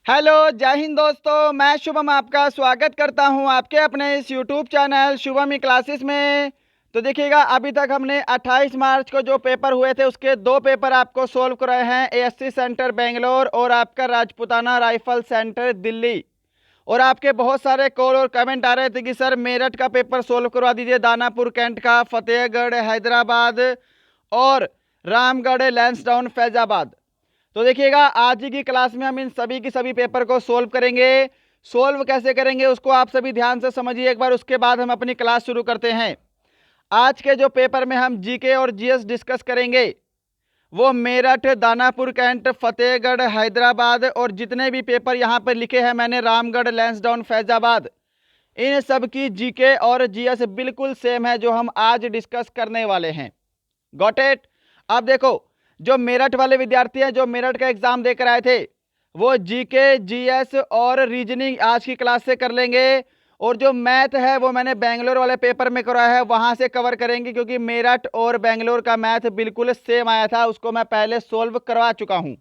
Hello, जय हिंद दोस्तों। मैं शुभम आपका स्वागत करता हूं आपके अपने इस यूट्यूब चैनल शुभम ई क्लासेस में। तो देखिएगा, अभी तक हमने 28 मार्च को जो पेपर हुए थे उसके दो पेपर आपको सोल्व कराए हैं, एएससी सेंटर बेंगलोर और आपका राजपूताना राइफल सेंटर दिल्ली। और आपके बहुत सारे कॉल और कमेंट आ रहे थे कि सर मेरठ का पेपर सोल्व करवा दीजिए, दानापुर कैंट का, फतेहगढ़ हैदराबाद और रामगढ़ लैंसडाउन फैजाबाद। तो देखिएगा, आज ही की क्लास में हम इन सभी की सभी पेपर को सोल्व करेंगे। सोल्व कैसे करेंगे उसको आप सभी ध्यान से समझिए एक बार, उसके बाद हम अपनी क्लास शुरू करते हैं। आज के जो पेपर में हम जीके और जीएस डिस्कस करेंगे वो मेरठ, दानापुर कैंट, फतेहगढ़ हैदराबाद और जितने भी पेपर यहाँ पर लिखे हैं मैंने, रामगढ़ लैंसडाउन फैजाबाद, इन सब की जीके और जीएस बिल्कुल सेम है जो हम आज डिस्कस करने वाले हैं। Got it. अब देखो, जो मेरठ वाले विद्यार्थी हैं जो मेरठ का एग्जाम देकर आए थे वो जीके, जीएस और रीजनिंग आज की क्लास से कर लेंगे। और जो मैथ है वो मैंने बेंगलोर वाले पेपर में कराया है, वहां से कवर करेंगे, क्योंकि मेरठ और बेंगलोर का मैथ बिल्कुल सेम आया था, उसको मैं पहले सोल्व करवा चुका हूं।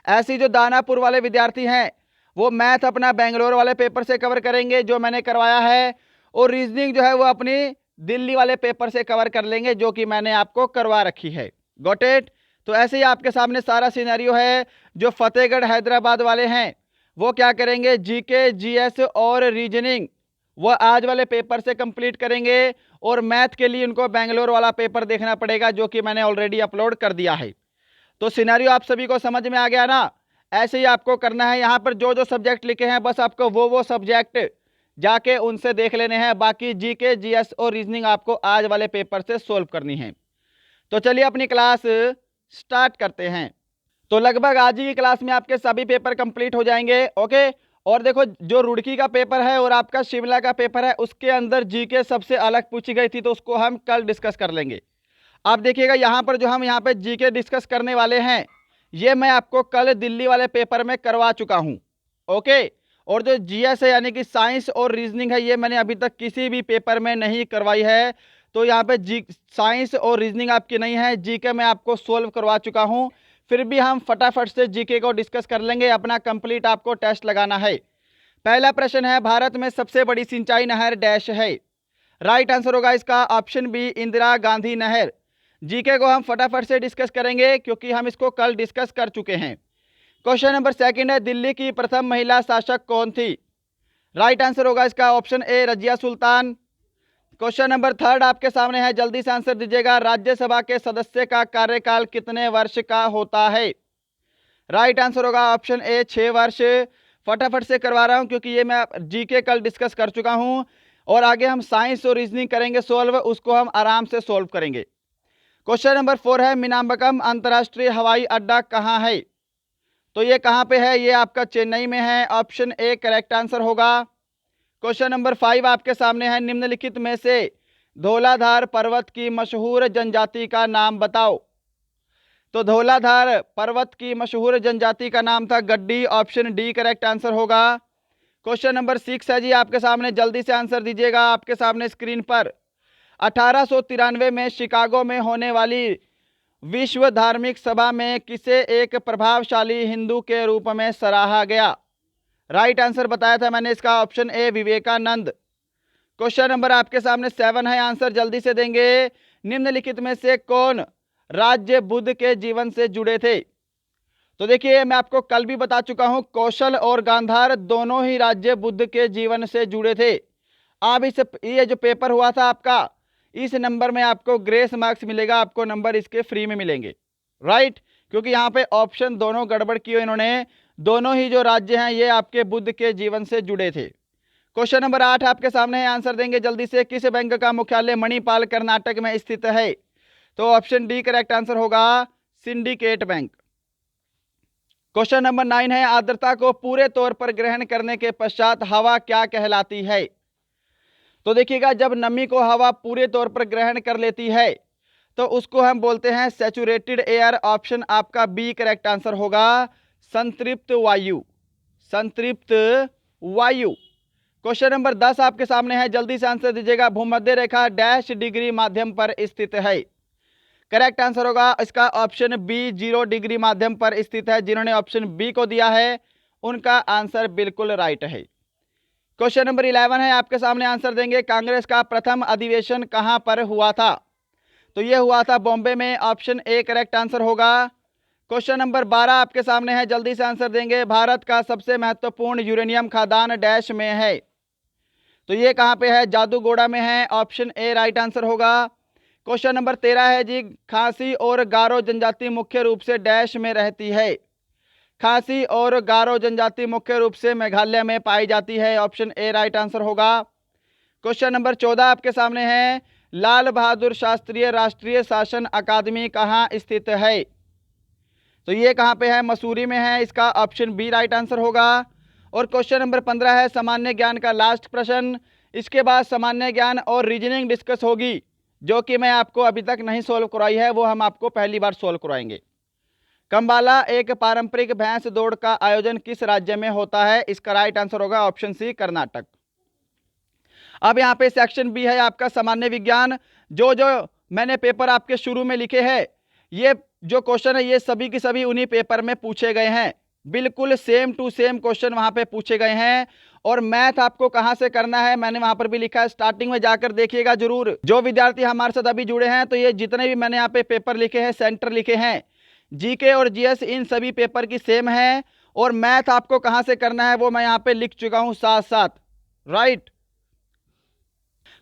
ऐसी जो दानापुर वाले विद्यार्थी हैं वो मैथ अपना बेंगलोर वाले पेपर से कवर करेंगे जो मैंने करवाया है, और रीजनिंग जो है वो अपनी दिल्ली वाले पेपर से कवर कर लेंगे जो कि मैंने आपको करवा रखी है। Got it. तो ऐसे ही आपके सामने सारा सिनेरियो है। जो फतेहगढ़ हैदराबाद वाले हैं वो क्या करेंगे, जीके, जीएस और रीजनिंग वो आज वाले पेपर से कंप्लीट करेंगे, और मैथ के लिए उनको बेंगलोर वाला पेपर देखना पड़ेगा जो कि मैंने ऑलरेडी अपलोड कर दिया है। तो सिनेरियो आप सभी को समझ में आ गया ना। ऐसे ही आपको करना है, यहाँ पर जो जो सब्जेक्ट लिखे हैं बस आपको वो सब्जेक्ट जाके उनसे देख लेने हैं, बाकी जीके, जीएस और रीजनिंग आपको आज वाले पेपर से सोल्व करनी है। तो चलिए अपनी क्लास स्टार्ट करते हैं। तो लगभग आज ही की क्लास में आपके सभी पेपर कंप्लीट हो जाएंगे। ओके। और देखो, जो रुड़की का पेपर है और आपका शिमला का पेपर है उसके अंदर जीके सबसे अलग पूछी गई थी, तो उसको हम कल डिस्कस कर लेंगे। आप देखिएगा, यहाँ पर जो हम यहाँ पे जीके डिस्कस करने वाले हैं ये मैं आपको कल दिल्ली वाले पेपर में करवा चुका हूँ। ओके। और जो जीएस है यानी कि साइंस और रीजनिंग है ये मैंने अभी तक किसी भी पेपर में नहीं करवाई है। तो यहाँ पे साइंस और रीजनिंग आपकी नहीं है, जीके मैं आपको सोल्व करवा चुका हूँ। फिर भी हम फटाफट से जीके को डिस्कस कर लेंगे, अपना कंप्लीट आपको टेस्ट लगाना है। पहला प्रश्न है, भारत में सबसे बड़ी सिंचाई नहर डैश है। राइट आंसर होगा इसका ऑप्शन बी, इंदिरा गांधी नहर। जीके को हम फटाफट से डिस्कस करेंगे क्योंकि हम इसको कल डिस्कस कर चुके हैं। क्वेश्चन नंबर सेकंड है, दिल्ली की प्रथम महिला शासक कौन थी। राइट आंसर होगा इसका ऑप्शन ए, Razia Sultan. Question number third आपके सामने है, जल्दी से आंसर दीजिएगा, राज्यसभा के सदस्य का कार्यकाल कितने वर्ष का होता है। राइट आंसर होगा ऑप्शन ए, 6 वर्ष। फटाफट से करवा रहा हूं क्योंकि ये मैं जीके कल डिस्कस कर चुका हूं, और आगे हम साइंस और रीजनिंग करेंगे सोल्व, उसको हम आराम से सोल्व करेंगे। क्वेश्चन नंबर 4 है, मीनाम्बकम अंतर्राष्ट्रीय हवाई अड्डा कहाँ है। तो ये कहाँ पे है, ये आपका चेन्नई में है, ऑप्शन ए करेक्ट आंसर होगा। क्वेश्चन नंबर 5 आपके सामने है, निम्नलिखित में से धौलाधार पर्वत की मशहूर जनजाति का नाम बताओ। तो धौलाधार पर्वत की मशहूर जनजाति का नाम था गड्डी, ऑप्शन डी करेक्ट आंसर होगा। क्वेश्चन नंबर 6 है जी आपके सामने, जल्दी से आंसर दीजिएगा, आपके सामने स्क्रीन पर। 1893 में शिकागो में होने वाली विश्व धार्मिक सभा में किसे एक प्रभावशाली हिंदू के रूप में सराहा गया। राइट आंसर बताया था मैंने इसका option A, Vivekananda. Question number आपके सामने 7 है, आंसर जल्दी से देंगे, निम्नलिखित में से कौन राज्य बुद्ध के जीवन से जुड़े थे। तो देखिए, मैं आपको कल भी बता चुका हूं, कौशल और गांधार दोनों ही राज्य बुद्ध के जीवन से जुड़े थे। अब इस ये जो पेपर हुआ था आपका, इस नंबर में आपको ग्रेस मार्क्स मिलेगा, आपको नंबर इसके फ्री में मिलेंगे। राइट, क्योंकि यहाँ पे ऑप्शन दोनों गड़बड़ किए इन्होंने, दोनों ही जो राज्य हैं ये आपके बुद्ध के जीवन से जुड़े थे। क्वेश्चन नंबर 8 आपके सामने है, आंसर देंगे जल्दी से, किस बैंक का मुख्यालय मणिपाल कर्नाटक में स्थित है। तो ऑप्शन डी करेक्ट आंसर होगा, सिंडिकेट बैंक। क्वेश्चन नंबर 9 है, आर्द्रता को पूरे तौर पर ग्रहण करने के पश्चात हवा क्या कहलाती है। तो देखिएगा, जब नमी को हवा पूरे तौर पर ग्रहण कर लेती है तो उसको हम बोलते हैं सैचुरेटेड एयर, ऑप्शन आपका बी करेक्ट आंसर होगा, संतृप्त वायु, संतृप्त वायु। क्वेश्चन नंबर 10 आपके सामने है, जल्दी से आंसर दीजिएगा, भूमध्य रेखा डैश डिग्री माध्यम पर स्थित है। करेक्ट आंसर होगा इसका ऑप्शन बी, 0 डिग्री माध्यम पर स्थित है। जिन्होंने ऑप्शन बी को दिया है उनका आंसर बिल्कुल राइट है। क्वेश्चन नंबर 11 है, आपके सामने आंसर देंगे, कांग्रेस का प्रथम अधिवेशन कहां पर हुआ था? तो ये हुआ था बॉम्बे में, ऑप्शन ए करेक्ट आंसर होगा। क्वेश्चन नंबर 12 आपके सामने है, जल्दी से आंसर देंगे, भारत का सबसे महत्वपूर्ण यूरेनियम खदान डैश में है? तो ये कहां पे है? जादूगोड़ा में है, ऑप्शन ए राइट आंसर होगा। क्वेश्चन नंबर 13 है जी, खासी और गारो जनजाति मुख्य रूप से डैश में रहती है? खासी और गारो जनजाति मुख्य रूप से मेघालय में पाई जाती है, ऑप्शन ए राइट आंसर होगा। क्वेश्चन नंबर 14 आपके सामने है, लाल बहादुर शास्त्री राष्ट्रीय शासन अकादमी कहाँ स्थित है? तो ये कहाँ पे है? मसूरी में है, इसका ऑप्शन बी राइट आंसर होगा। और क्वेश्चन नंबर 15 है, सामान्य ज्ञान का लास्ट प्रश्न, इसके बाद सामान्य ज्ञान और रीजनिंग डिस्कस होगी, जो कि मैं आपको अभी तक नहीं सोल्व करवाई है, वो हम आपको पहली बार सोल्व करवाएंगे। कंबाला एक पारंपरिक भैंस दौड़ का आयोजन किस राज्य में होता है? इसका राइट आंसर होगा ऑप्शन सी कर्नाटक। अब यहाँ पे सेक्शन बी है आपका सामान्य विज्ञान। जो जो मैंने पेपर आपके शुरू में लिखे हैं, ये जो क्वेश्चन है ये सभी के सभी उन्हीं पेपर में पूछे गए हैं, बिल्कुल सेम टू सेम क्वेश्चन वहां पे पूछे गए हैं। और मैथ आपको कहां से करना है मैंने वहां पर भी लिखा है, स्टार्टिंग में जाकर देखिएगा जरूर। जो विद्यार्थी हमारे साथ अभी जुड़े हैं, तो ये जितने भी मैंने यहाँ पे पेपर लिखे हैं, सेंटर लिखे हैं, जीके और जीएस इन सभी पेपर की सेम है। और मैथ आपको कहां से करना है वो मैं यहाँ पे लिख चुका हूं साथ साथ, राइट।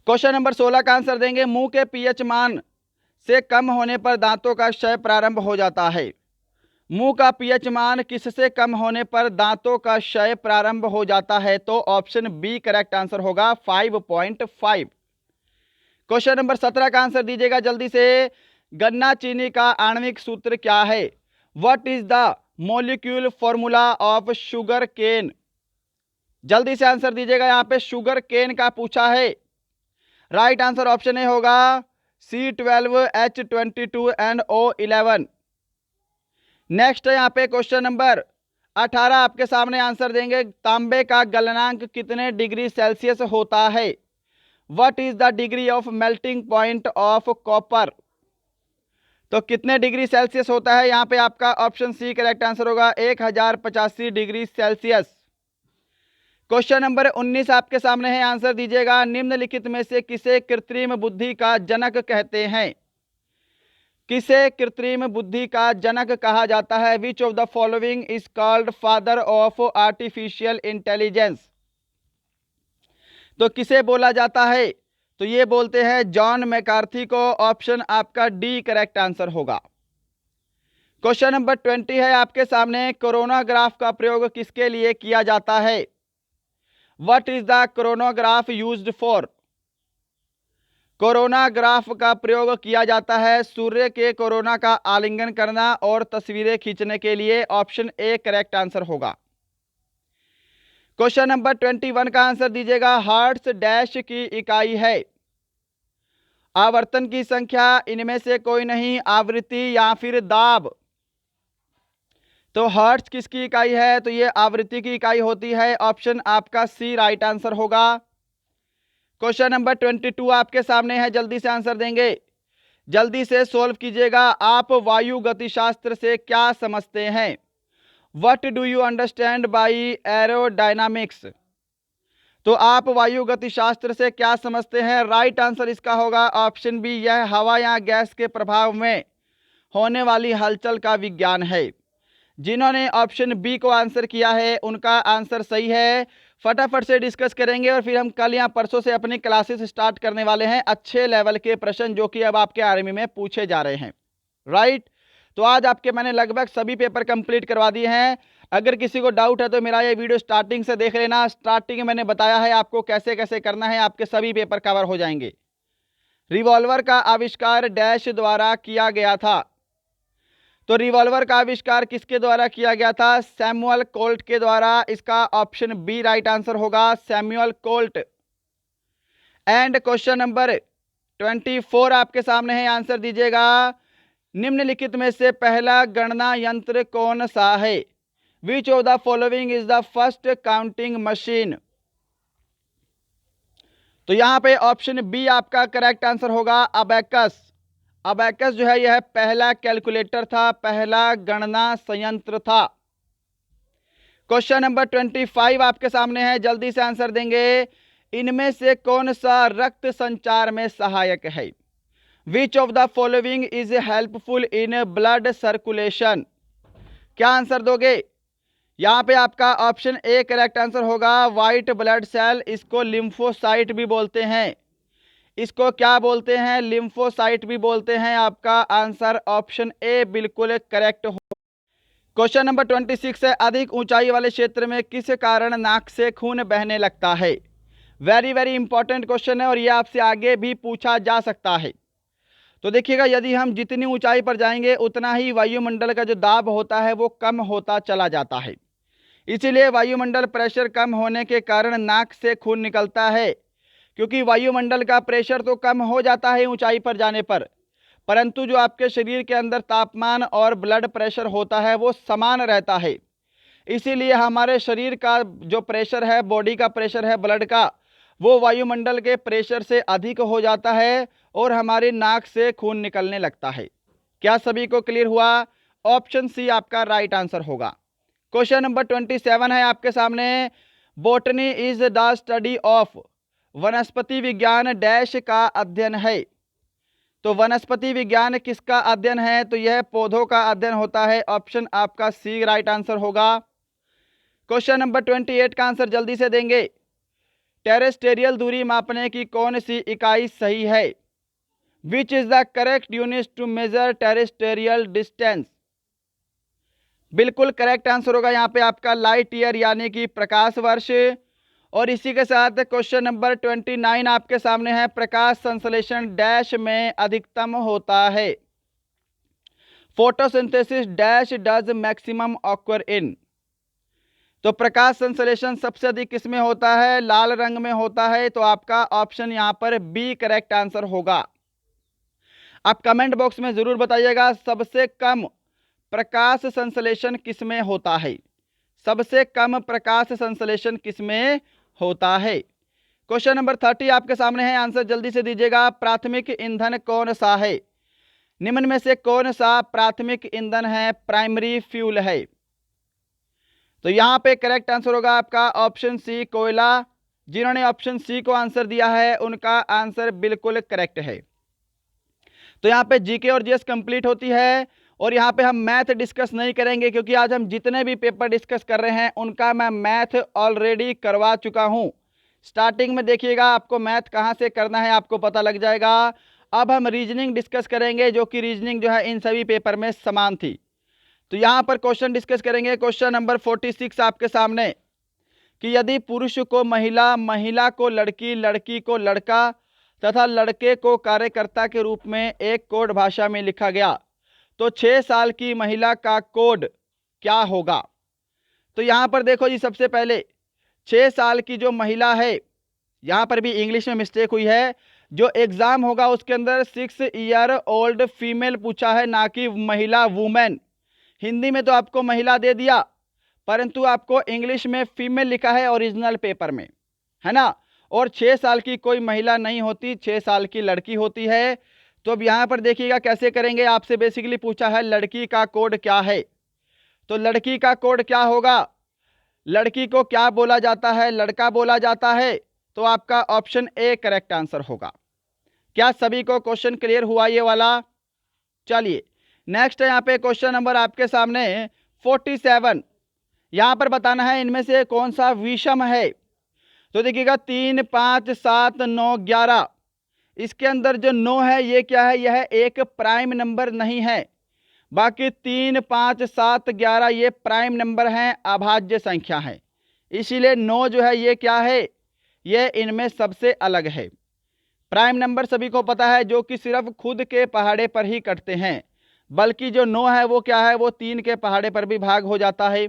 क्वेश्चन नंबर 16 का आंसर देंगे, मुंह के पीएच मान से कम होने पर दांतों का क्षय प्रारंभ हो जाता है? मुंह का पीएच मान किससे कम होने पर दांतों का क्षय प्रारंभ हो जाता है? तो ऑप्शन बी करेक्ट आंसर होगा 5.5। क्वेश्चन नंबर 17 का आंसर दीजिएगा जल्दी से, गन्ना चीनी का आणविक सूत्र क्या है? What is the molecule formula of sugarcane? जल्दी से आंसर दीजिएगा, यहां पे शुगर केन का पूछा है, राइट आंसर ऑप्शन ए होगा C12H22NO11। नेक्स्ट है यहाँ पे क्वेश्चन नंबर 18 आपके सामने आंसर देंगे, तांबे का गलनांक कितने डिग्री सेल्सियस होता है? What is the degree of melting point of copper? तो कितने डिग्री सेल्सियस होता है? यहाँ पे आपका ऑप्शन सी करेक्ट आंसर होगा 1085 डिग्री सेल्सियस। क्वेश्चन नंबर 19 आपके सामने है, आंसर दीजिएगा, निम्नलिखित में से किसे कृत्रिम बुद्धि का जनक कहते हैं? किसे कृत्रिम बुद्धि का जनक कहा जाता है? Which of the following is called father of artificial intelligence? तो किसे बोला जाता है? तो ये बोलते हैं जॉन मैकार्थी को, ऑप्शन आपका डी करेक्ट आंसर होगा। क्वेश्चन नंबर 20 है आपके सामने, कोरोनाग्राफ का प्रयोग किसके लिए किया जाता है? What is the coronagraph used for? Coronagraph का प्रयोग किया जाता है सूर्य के कोरोना का आलिंगन करना और तस्वीरें खींचने के लिए, ऑप्शन ए करेक्ट आंसर होगा। क्वेश्चन नंबर 21 का आंसर दीजिएगा, हर्ट्ज डैश की इकाई है? आवर्तन की संख्या, इनमें से कोई नहीं, आवृत्ति या फिर दाब? तो हर्ट्ज किसकी इकाई है? तो ये आवृत्ति की इकाई होती है, ऑप्शन आपका सी राइट आंसर होगा। क्वेश्चन नंबर 22 आपके सामने है, जल्दी से आंसर देंगे, जल्दी से सोल्व कीजिएगा। आप वायु गतिशास्त्र से क्या समझते हैं? What do you understand by aerodynamics? तो आप वायु गतिशास्त्र से क्या समझते हैं? राइट आंसर इसका होगा ऑप्शन बी, यह हवा या गैस के प्रभाव में होने वाली हलचल का विज्ञान है। जिन्होंने ऑप्शन बी को आंसर किया है उनका आंसर सही है। फटाफट से डिस्कस करेंगे और फिर हम कल या परसों से अपनी क्लासेस स्टार्ट करने वाले हैं, अच्छे लेवल के प्रश्न जो कि अब आपके आर्मी में पूछे जा रहे हैं, राइट। तो आज आपके मैंने लगभग सभी पेपर कंप्लीट करवा दिए हैं। अगर किसी को डाउट है तो मेरा ये वीडियो स्टार्टिंग से देख लेना, स्टार्टिंग में मैंने बताया है आपको कैसे कैसे करना है, आपके सभी पेपर कवर हो जाएंगे। रिवॉल्वर का आविष्कार डैश द्वारा किया गया था? तो रिवॉल्वर का आविष्कार किसके द्वारा किया गया था? सैमुअल कोल्ट के द्वारा, इसका ऑप्शन बी राइट आंसर होगा, Samuel Colt. And question number 24 आपके सामने है, आंसर दीजिएगा, निम्नलिखित में से पहला गणना यंत्र कौन सा है? Which of the following is the first counting machine? तो यहां पे ऑप्शन बी आपका करेक्ट आंसर होगा, अबैकस। अबैकस जो है यह पहला कैलकुलेटर था, पहला गणना संयंत्र था। क्वेश्चन नंबर 25 आपके सामने है, जल्दी से आंसर देंगे। इनमें से कौन सा रक्त संचार में सहायक है? Which of the following is helpful in blood circulation? क्या आंसर दोगे? यहां पे आपका ऑप्शन ए करेक्ट आंसर होगा, व्हाइट ब्लड सेल। इसको लिम्फोसाइट भी बोलते हैं। इसको क्या बोलते हैं? लिम्फोसाइट भी बोलते हैं। आपका आंसर ऑप्शन ए बिल्कुल करेक्ट हो। क्वेश्चन नंबर 26 है, अधिक ऊंचाई वाले क्षेत्र में किस कारण नाक से खून बहने लगता है? वेरी वेरी इंपॉर्टेंट क्वेश्चन है और ये आपसे आगे भी पूछा जा सकता है। तो देखिएगा, यदि हम जितनी ऊंचाई पर जाएंगे उतना ही वायुमंडल का जो दाब होता है वो कम होता चला जाता है। इसीलिए वायुमंडल प्रेशर कम होने के कारण नाक से खून निकलता है, क्योंकि वायुमंडल का प्रेशर तो कम हो जाता है ऊंचाई पर जाने पर, परंतु जो आपके शरीर के अंदर तापमान और ब्लड प्रेशर होता है वो समान रहता है। इसीलिए हमारे शरीर का जो प्रेशर है, बॉडी का प्रेशर है ब्लड का, वो वायुमंडल के प्रेशर से अधिक हो जाता है और हमारी नाक से खून निकलने लगता है। क्या सभी को क्लियर हुआ? ऑप्शन सी आपका राइट आंसर होगा। क्वेश्चन नंबर 27 है आपके सामने, botany is the study of, वनस्पति विज्ञान डैश का अध्ययन है। तो वनस्पति विज्ञान किसका अध्ययन है? तो यह पौधों का अध्ययन होता है। ऑप्शन आपका सी राइट आंसर होगा। क्वेश्चन नंबर 28 का आंसर जल्दी से देंगे। टेरेस्टेरियल दूरी मापने की कौन सी इकाई सही है? Which is the correct unit to measure terrestrial distance? बिल्कुल करेक्ट आंसर होगा यहाँ पे आपका लाइट ईयर, यानी कि प्रकाश वर्ष। और इसी के साथ क्वेश्चन नंबर 29 आपके सामने है, प्रकाश संश्लेषण डैश में अधिकतम होता है। Photosynthesis dash does maximum occur in. तो प्रकाश संश्लेषण सबसे अधिक किस में होता है? लाल रंग में होता है। तो आपका ऑप्शन यहाँ पर बी करेक्ट आंसर होगा। आप कमेंट बॉक्स में जरूर बताइएगा सबसे कम प्रकाश संश्लेषण किस में होता है। सबसे कम प्रकाश संश्लेषण किस में होता है? क्वेश्चन नंबर 30 आपके सामने है, आंसर जल्दी से दीजिएगा। प्राथमिक ईंधन कौन सा है? निम्न में से कौन सा प्राथमिक ईंधन है? प्राइमरी फ्यूल है। तो यहां पे करेक्ट आंसर होगा आपका ऑप्शन सी कोयला। जिन्होंने ऑप्शन सी को आंसर दिया है उनका आंसर बिल्कुल करेक्ट है। तो यहाँ पे जीके और जीएस कंप्लीट होती है और यहाँ पे हम मैथ डिस्कस नहीं करेंगे, क्योंकि आज हम जितने भी पेपर डिस्कस कर रहे हैं उनका मैं मैथ ऑलरेडी करवा चुका हूँ। स्टार्टिंग में देखिएगा, आपको मैथ कहाँ से करना है आपको पता लग जाएगा। अब हम रीजनिंग डिस्कस करेंगे, जो कि रीजनिंग जो है इन सभी पेपर में समान थी। तो यहाँ पर क्वेश्चन डिस्कस करेंगे। क्वेश्चन नंबर 46 आपके सामने, कि यदि पुरुष को महिला, महिला को लड़की, लड़की को लड़का तथा लड़के को कार्यकर्ता के रूप में एक कोड भाषा में लिखा गया, तो 6 साल की महिला का कोड क्या होगा? तो यहाँ पर देखो जी, सबसे पहले 6 साल की जो महिला है, यहाँ पर भी इंग्लिश में मिस्टेक हुई है। जो एग्जाम होगा उसके अंदर 6 ईयर ओल्ड फीमेल पूछा है, ना कि महिला वुमेन। हिंदी में तो आपको महिला दे दिया, परंतु आपको इंग्लिश में फीमेल लिखा है ओरिजिनल पेपर में, है ना। और 6 साल की कोई महिला नहीं होती, 6 साल की लड़की होती है। तो अब यहाँ पर देखिएगा कैसे करेंगे। आपसे बेसिकली पूछा है लड़की का कोड क्या है, तो लड़की का कोड क्या होगा? लड़की को क्या बोला जाता है? लड़का बोला जाता है। तो आपका ऑप्शन ए करेक्ट आंसर होगा। क्या सभी को क्वेश्चन क्लियर हुआ ये वाला? चलिए नेक्स्ट है यहाँ पे क्वेश्चन नंबर आपके सामने 47। यहाँ पर बताना है इनमें से कौन सा विषम है। तो देखिएगा 3, 5, 7, 9, 11, इसके अंदर जो 9 है ये क्या है? यह एक प्राइम नंबर नहीं है। बाकी 3, 5, 7, 11 ये प्राइम नंबर हैं, अभाज्य संख्या है। इसीलिए 9 जो है ये क्या है? ये इनमें सबसे अलग है। प्राइम नंबर सभी को पता है, जो कि सिर्फ खुद के पहाड़े पर ही कटते हैं, बल्कि जो 9 है वो क्या है? वो 3 के पहाड़े पर भी भाग हो जाता है।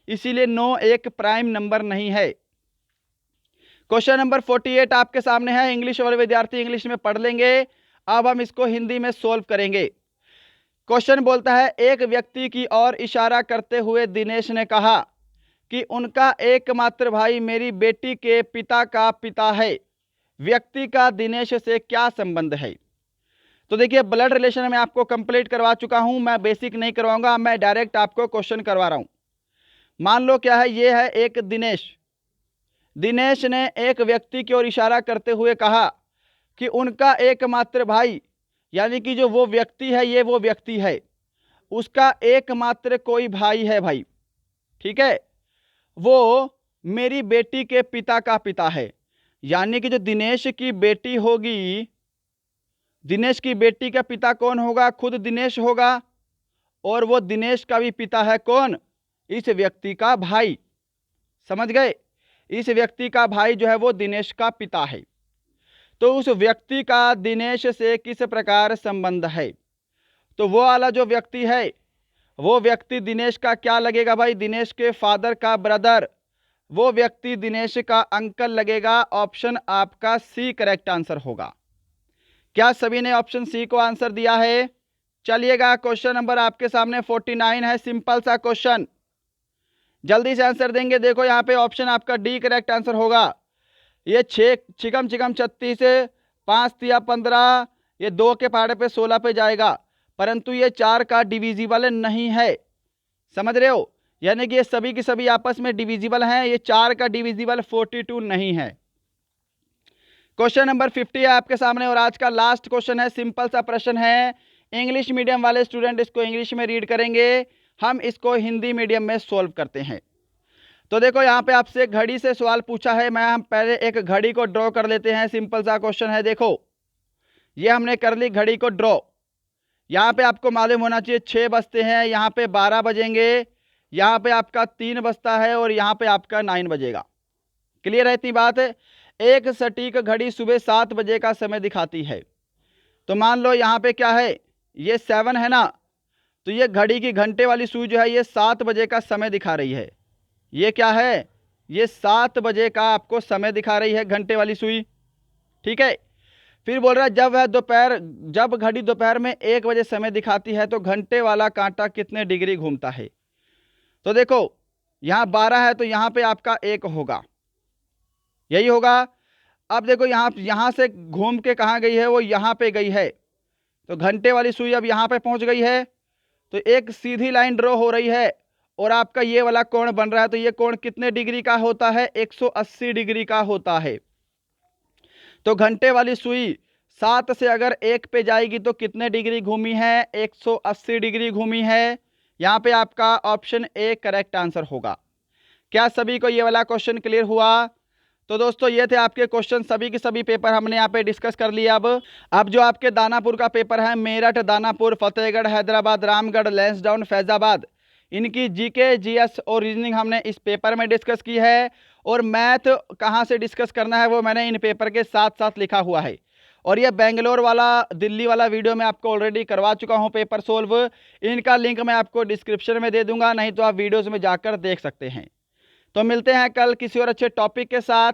इसीलिए 9 एक प्राइम नंबर नहीं है। क्वेश्चन नंबर 48 आपके सामने है। इंग्लिश वाले विद्यार्थी इंग्लिश में पढ़ लेंगे, अब हम इसको हिंदी में सोल्व करेंगे। क्वेश्चन बोलता है, एक व्यक्ति की ओर इशारा करते हुए दिनेश ने कहा कि उनका एकमात्र भाई मेरी बेटी के पिता का पिता है। व्यक्ति का दिनेश से क्या संबंध है? तो देखिए, ब्लड रिलेशन में आपको कंप्लीट करवा चुका हूं, मैं बेसिक नहीं करवाऊंगा, मैं डायरेक्ट आपको क्वेश्चन करवा रहा हूं। मान लो क्या है, ये है एक दिनेश। दिनेश ने एक व्यक्ति की ओर इशारा करते हुए कहा कि उनका एकमात्र भाई, यानी कि जो वो व्यक्ति है, ये वो व्यक्ति है, उसका एकमात्र कोई भाई है भाई, ठीक है, वो मेरी बेटी के पिता का पिता है। यानी कि जो दिनेश की बेटी होगी, दिनेश की बेटी का पिता कौन होगा? खुद दिनेश होगा। और वो दिनेश का भी पिता है कौन? इस व्यक्ति का भाई। समझ गए? इस व्यक्ति का भाई जो है वो दिनेश का पिता है। तो उस व्यक्ति का दिनेश से किस प्रकार संबंध है? तो वो वाला जो व्यक्ति है, वो व्यक्ति दिनेश का क्या लगेगा भाई? दिनेश के फादर का ब्रदर। वो व्यक्ति दिनेश का अंकल लगेगा। ऑप्शन आपका सी करेक्ट आंसर होगा। क्या सभी ने ऑप्शन सी को आंसर दिया है? चलिएगा, क्वेश्चन नंबर आपके सामने 49 है, सिंपल सा क्वेश्चन, जल्दी से आंसर देंगे। देखो यहाँ पे ऑप्शन आपका डी करेक्ट आंसर होगा। ये 6 चिकम चिकम 36 से 5 तिया 15, ये 2 के पहाड़े पे 16 पे जाएगा, परंतु ये 4 का डिविजिबल नहीं है। समझ रहे हो? यानी कि ये सभी की सभी आपस में डिविजिबल हैं, ये 4 का डिविजिबल 42 नहीं है। क्वेश्चन नंबर 50 है आपके सामने और आज का लास्ट क्वेश्चन है। सिंपल सा प्रश्न है, इंग्लिश मीडियम वाले स्टूडेंट इसको इंग्लिश में रीड करेंगे, हम इसको हिंदी मीडियम में सॉल्व करते हैं। तो देखो यहाँ पे आपसे घड़ी से सवाल पूछा है। हम पहले एक घड़ी को ड्रॉ कर लेते हैं। सिंपल सा क्वेश्चन है, देखो ये हमने कर ली घड़ी को ड्रॉ। यहाँ पे आपको मालूम होना चाहिए 6 बजते हैं, यहाँ पे 12 बजेंगे, यहाँ पे आपका 3 बजता है और यहाँ पे आपका 9 बजेगा। क्लियर है इतनी बात? एक सटीक घड़ी सुबह 7 बजे का समय दिखाती है। तो मान लो यहाँ पे क्या है, ये 7 है ना, तो ये घड़ी की घंटे वाली सुई जो है ये 7 बजे का समय दिखा रही है। ये क्या है? ये 7 बजे का आपको समय दिखा रही है घंटे वाली सुई, ठीक है। फिर बोल रहा है जब घड़ी दोपहर में 1 बजे समय दिखाती है तो घंटे वाला कांटा कितने डिग्री घूमता है? तो देखो यहाँ 12 है तो यहाँ पे आपका 1 होगा, यही होगा। अब देखो यहाँ से घूम के कहाँ गई है? वो यहाँ पे गई है, तो घंटे वाली सुई अब यहाँ पे पहुँच गई है, तो एक सीधी लाइन ड्रॉ हो रही है और आपका ये वाला कोण बन रहा है। तो ये कोण कितने डिग्री का होता है? 180 डिग्री का होता है। तो घंटे वाली सुई 7 से अगर 1 पे जाएगी तो कितने डिग्री घूमी है? 180 डिग्री घूमी है। यहाँ पे आपका ऑप्शन ए करेक्ट आंसर होगा। क्या सभी को ये वाला क्वेश्चन क्लियर हुआ? तो दोस्तों ये थे आपके क्वेश्चन, सभी के सभी पेपर हमने यहाँ पे डिस्कस कर लिया। अब जो आपके दानापुर का पेपर है, मेरठ, दानापुर, फतेहगढ़, हैदराबाद, रामगढ़, लैंसडाउन, फैजाबाद, इनकी जीके, जीएस और रीजनिंग हमने इस पेपर में डिस्कस की है। और मैथ कहाँ से डिस्कस करना है वो मैंने इन पेपर के साथ साथ लिखा हुआ है। और ये बेंगलोर वाला, दिल्ली वाला वीडियो मैं आपको ऑलरेडी करवा चुका हूँ पेपर सोल्व। इनका लिंक मैं आपको डिस्क्रिप्शन में दे दूंगा, नहीं तो आप वीडियोज़ में जाकर देख सकते हैं। तो मिलते हैं कल किसी और अच्छे टॉपिक के साथ।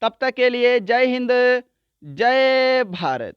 तब तक के लिए जय हिंद, जय भारत।